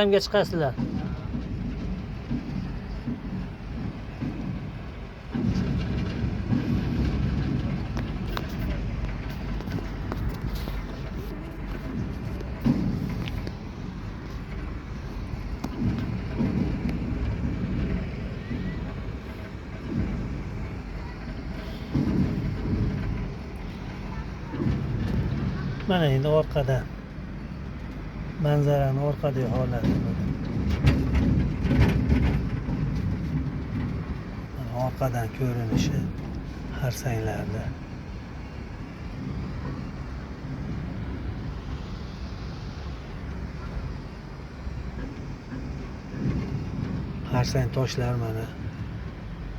Hamga chiqasizlar. Mana endi orqadan manzarani orqadagi holati. Mana orqadan ko'rinishi harsanglarda. Harsang toshlar mana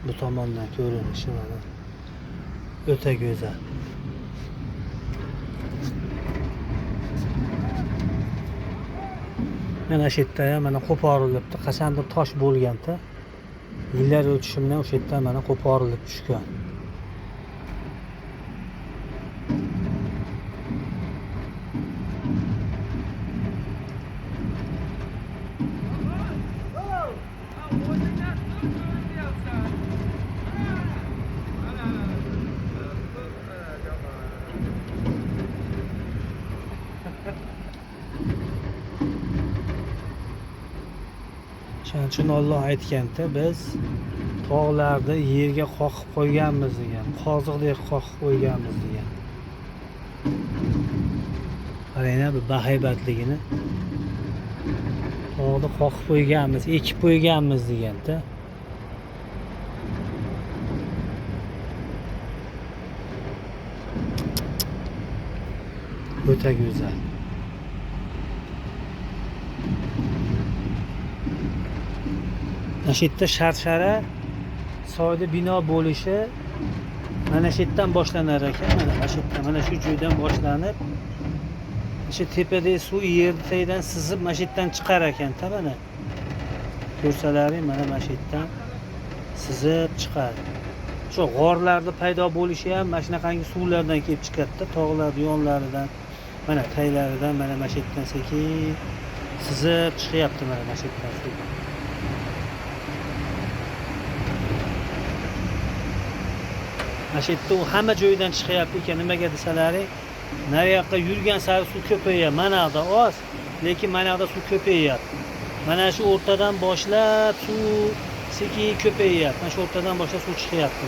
bu tomondan ko'rinishi mana o'ta go'zal. Mana shu yerda ham mana qo'porilibdi. Qachondir tosh bo'lganda, yillar o'tishi bilan o'sha yerdan mana qo'porilib tushgan. Shuning uchun Alloh aytganda biz tog'larni yerga qoqib qo'yganmiz degan, qoziqdek qoqib qo'yganmiz degan. Qaranglar bu bahaybatligini. Tog'ni qoqib qo'yganmiz, ekib qo'yganmiz deganda. O'ta go'zal. Mana shu yerda sharshara soyda bino bo'lishi mana shu yerdan boshlanar ekan. Mana shu joydan boshlanib, o'sha tepadagi suv yerni tagidan sizib mana shu yerdan chiqar ekan-da mana. Ko'rsalaring mana shu yerdan sizib chiqadi. Shu g'orlarda paydo bo'lishi ham mana shunaqangi suvlardan kelib chiqadi-da, tog'lar yonlaridan, mana taylaridan mana shu yerdan sekin sizib chiqyapti mana shu yerdan suv. Mana shu yerda u hamma joydan chiqyapti ekan. Nimaga desalaring, nariyoqqa yurgan sari suv ko'payadi. Mana yoqda oz, lekin mana yoqda suv ko'payapti. Mana shu o'rtadan boshlab suv sekin ko'payapti. Mana shu o'rtadan boshlab suv chiqyapti.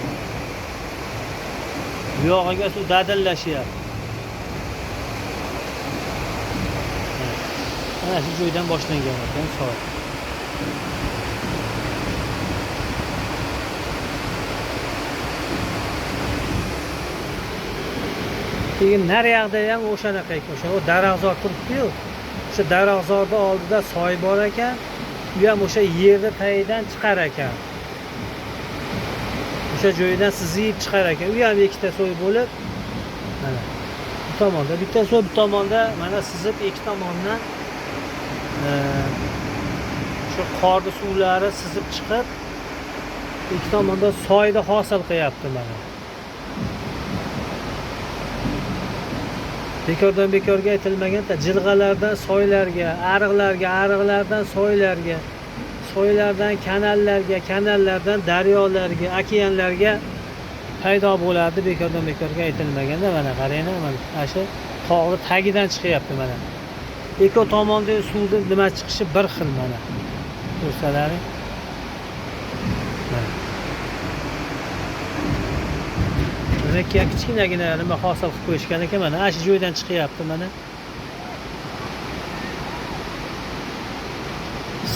Bu yog'iga suv dadillashyapti. Mana shu joydan boshlangan ekan soy. Keyin naryoqda ham o'shanaqa ekan. O'sha daraxtzor turibdi-yu. O'sha daraxtzorda oldida soy bor ekan. U ham o'sha yerni tagidan chiqar ekan. O'sha joydan sizib chiqar ekan. U ham ikkita soy bo'lib, mana bu tomonda bitta soy, bu tomonda mana sizib ikki tomondan shu qorni suvlari sizib chiqib, ikki tomonda soyni hosil qilyapti mana. Bekordan bekorga aytilmaganda jilg'alardan soylarga, ariqlardan soylarga, soylardan kanallarga, kanallardan daryolarga, okeanlarga paydo bo'ladi. Bekordan bekorga aytilmaganda mana qaranglar, mana shu tog'ni tagidan chiqyapti mana. Ikki tomondagi suvning nima chiqishi bir xil mana. Ko'rsalaring. Mana kichkinagina nima hosil qilib qo'yishgan ekan mana. Shu joydan chiqyapti mana.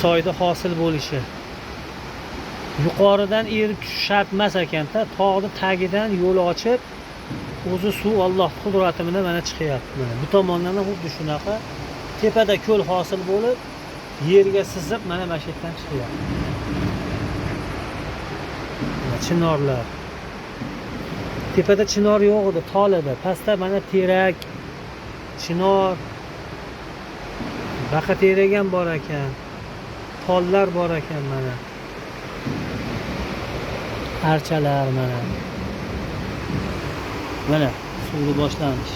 Soyda hosil bo'lishi. Yuqoridan erib tushish shart emas ekan-da, tog'ni tagidan yo'l ochib, o'zi suv Alloh qudrati bilan mana chiqyapti mana. Bu tomondan ham xuddi shunaqa tepada ko'l hosil bo'lib, yerga sizib mana shu yerdan chiqyapti. Chinorlar. Tepada chinor yo'q edi, tol edi. Pastda mana terak, chinor, baqa terak ham bor ekan. Tollar bor ekan mana. Archalar mana. Mana suvni boshlanish.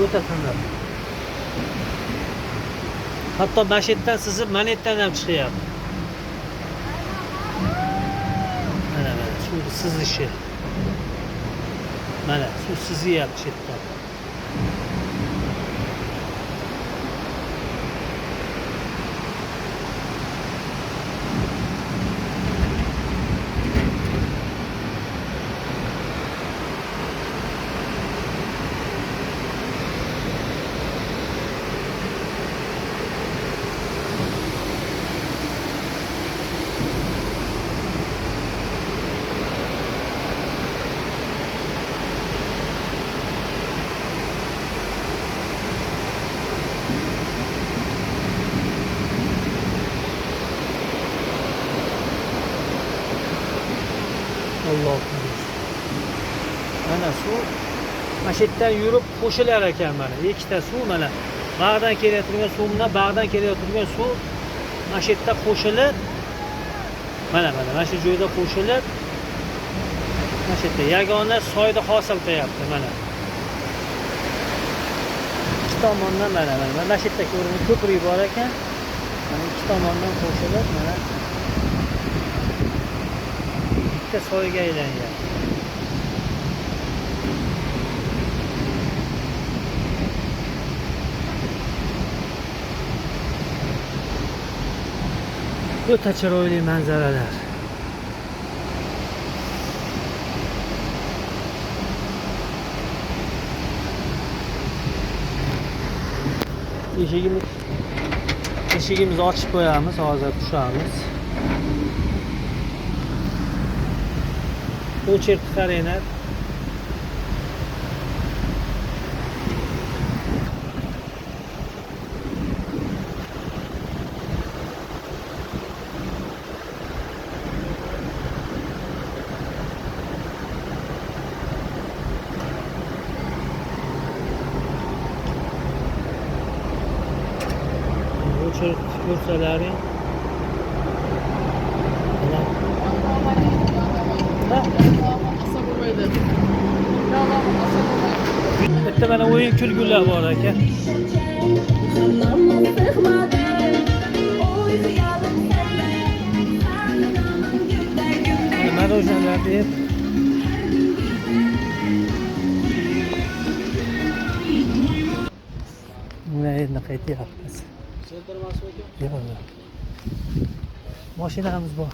o'ta qimmat. Hatto mashetdan sizib manetdan ham chiqyapti. Mana suv sizishi. Mana suv siziyapti chetdan. Alloh. Mana suv mashetdan yurib qo'shilar ekan mana. Ikkita suv mana. Bag'dan kelayotgan suv bilan bag'dan kelayotgan suv mashetda qo'shilib mana shu joyda qo'shilib mashetda yagona soyda hosil qilyapti mana. Ikki tomondan mana mashetda ko'rinib ko'prik bor ekan. Mana ikki tomondan qo'shilib mana bitta soyga aylangan. O'ta chiroyli manzaralar. Eshigimizni ochib qo'yamiz, hozir tushamiz. O'chirib qaranglar. O'chirib ko'rsalaring. Bitta mana o'yin kulgular bor ekan. Marojnalar deb. Mana endi qaytyapmiz. Yo'q. Mashinamiz bor.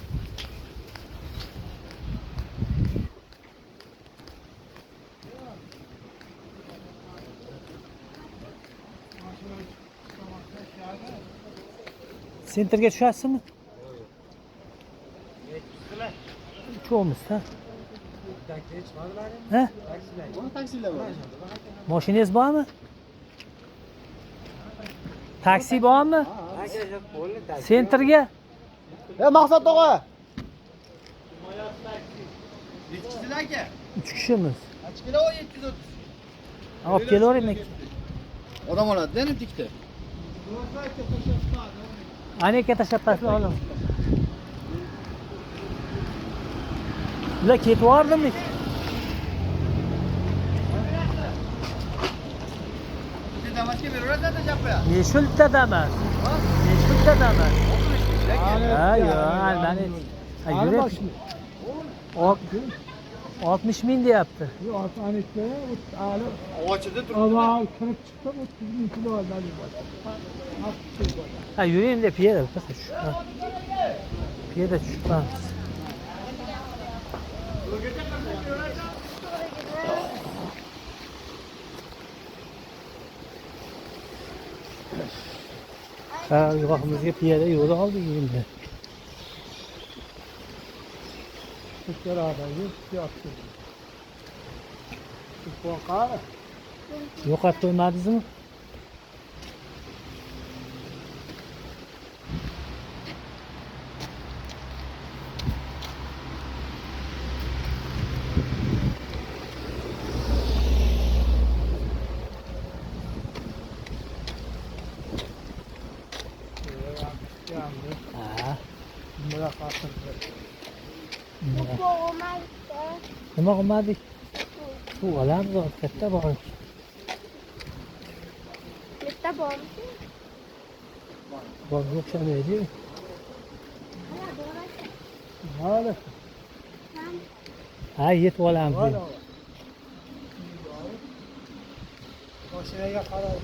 Sentrga tushasizmi? Ucho'miz-da. Ha? Taksilar bor. Mashinangiz bormi? Taksi bormi? Sentrga? Maqsad tog'a. Necha kishilar aka? 3 kishimiz. Kaç kilo 730? Olib kelaveraymi? Odam oladi-da, tikdi. Ana aka tashabbusni olaman. Ular ketibordimi? Damasga beraveradi chapga. Nechta damas? Nechta damas? Ha, yo'q, albatta. Yurib 60 ming deyapti. Yo'q, ancha ali og'achida turibdi. Ava kirib chiqdi, 30 ming kilo oladi. Ha, yurayim deb piyoda tushib. Piyoda tushibmiz. Ha, yo'qimizga piyoda yo'l oldik endi. Yo'qotib qo'ymadingizmi? Nima qilmadik? Suv olamiz, katta bor. Katta bormi? Bak o'xshamaydi. Mana. Ha, yetib olamiz. Mashinaga qarab